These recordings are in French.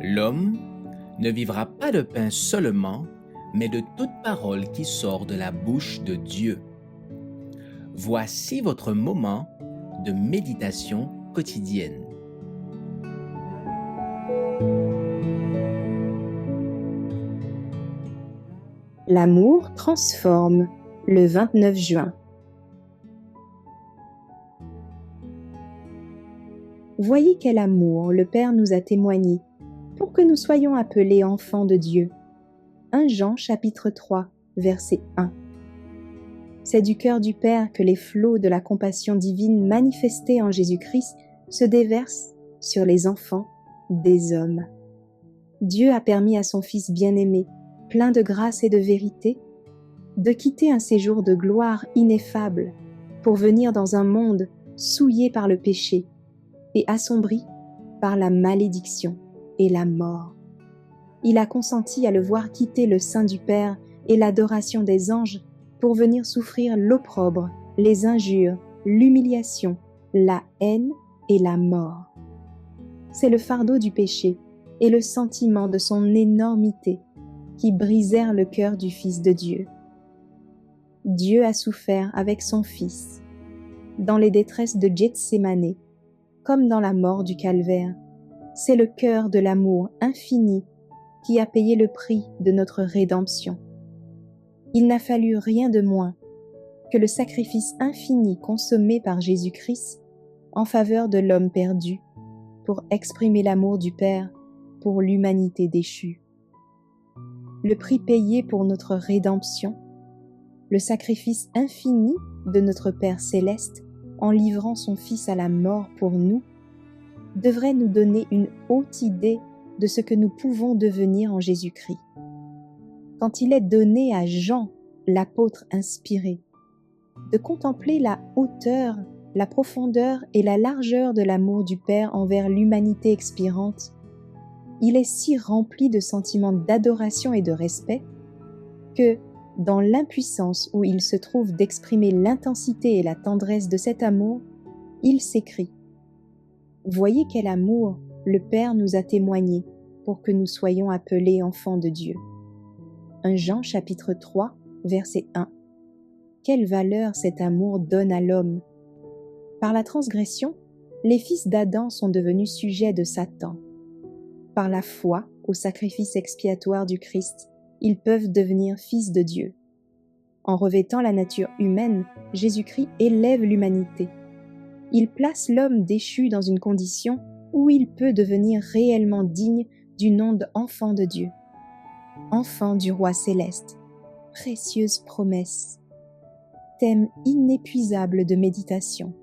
L'homme ne vivra pas de pain seulement, mais de toute parole qui sort de la bouche de Dieu. Voici votre moment de méditation quotidienne. L'amour transforme, le 29 juin. Voyez quel amour le Père nous a témoigné pour que nous soyons appelés enfants de Dieu. 1 Jean chapitre 3, verset 1. C'est du cœur du Père que les flots de la compassion divine manifestée en Jésus-Christ se déversent sur les enfants des hommes. Dieu a permis à son Fils bien-aimé, plein de grâce et de vérité, de quitter un séjour de gloire ineffable pour venir dans un monde souillé par le péché et assombri par la malédiction et la mort. Il a consenti à le voir quitter le sein du Père et l'adoration des anges pour venir souffrir l'opprobre, les injures, l'humiliation, la haine et la mort. C'est le fardeau du péché et le sentiment de son énormité qui brisèrent le cœur du Fils de Dieu. Dieu a souffert avec son Fils, dans les détresses de Gethsémané, comme dans la mort du calvaire. C'est le cœur de l'amour infini qui a payé le prix de notre rédemption. Il n'a fallu rien de moins que le sacrifice infini consommé par Jésus-Christ en faveur de l'homme perdu, pour exprimer l'amour du Père pour l'humanité déchue. Le prix payé pour notre rédemption, le sacrifice infini de notre Père céleste en livrant son Fils à la mort pour nous, devrait nous donner une haute idée de ce que nous pouvons devenir en Jésus-Christ. Quand il est donné à Jean, l'apôtre inspiré, de contempler la hauteur, la profondeur et la largeur de l'amour du Père envers l'humanité expirante, il est si rempli de sentiments d'adoration et de respect que, dans l'impuissance où il se trouve d'exprimer l'intensité et la tendresse de cet amour, il s'écrie « Voyez quel amour le Père nous a témoigné pour que nous soyons appelés enfants de Dieu. » 1 Jean chapitre 3, verset 1. Quelle valeur cet amour donne à l'homme! Par la transgression, les fils d'Adam sont devenus sujets de Satan. Par la foi au sacrifice expiatoire du Christ, ils peuvent devenir fils de Dieu. En revêtant la nature humaine, Jésus-Christ élève l'humanité. Il place l'homme déchu dans une condition où il peut devenir réellement digne du nom d'enfant de Dieu. Enfant du roi céleste. Précieuse promesse. Thème inépuisable de méditation.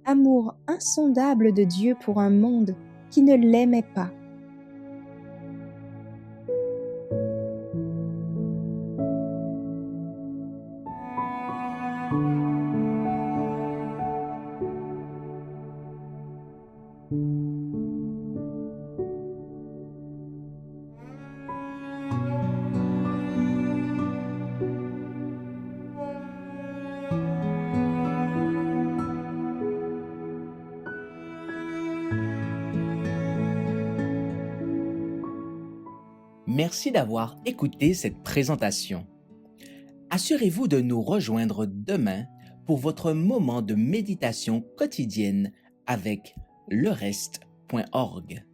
Amour insondable de Dieu pour un monde qui ne l'aimait pas. Merci d'avoir écouté cette présentation. Assurez-vous de nous rejoindre demain pour votre moment de méditation quotidienne avec lereste.org.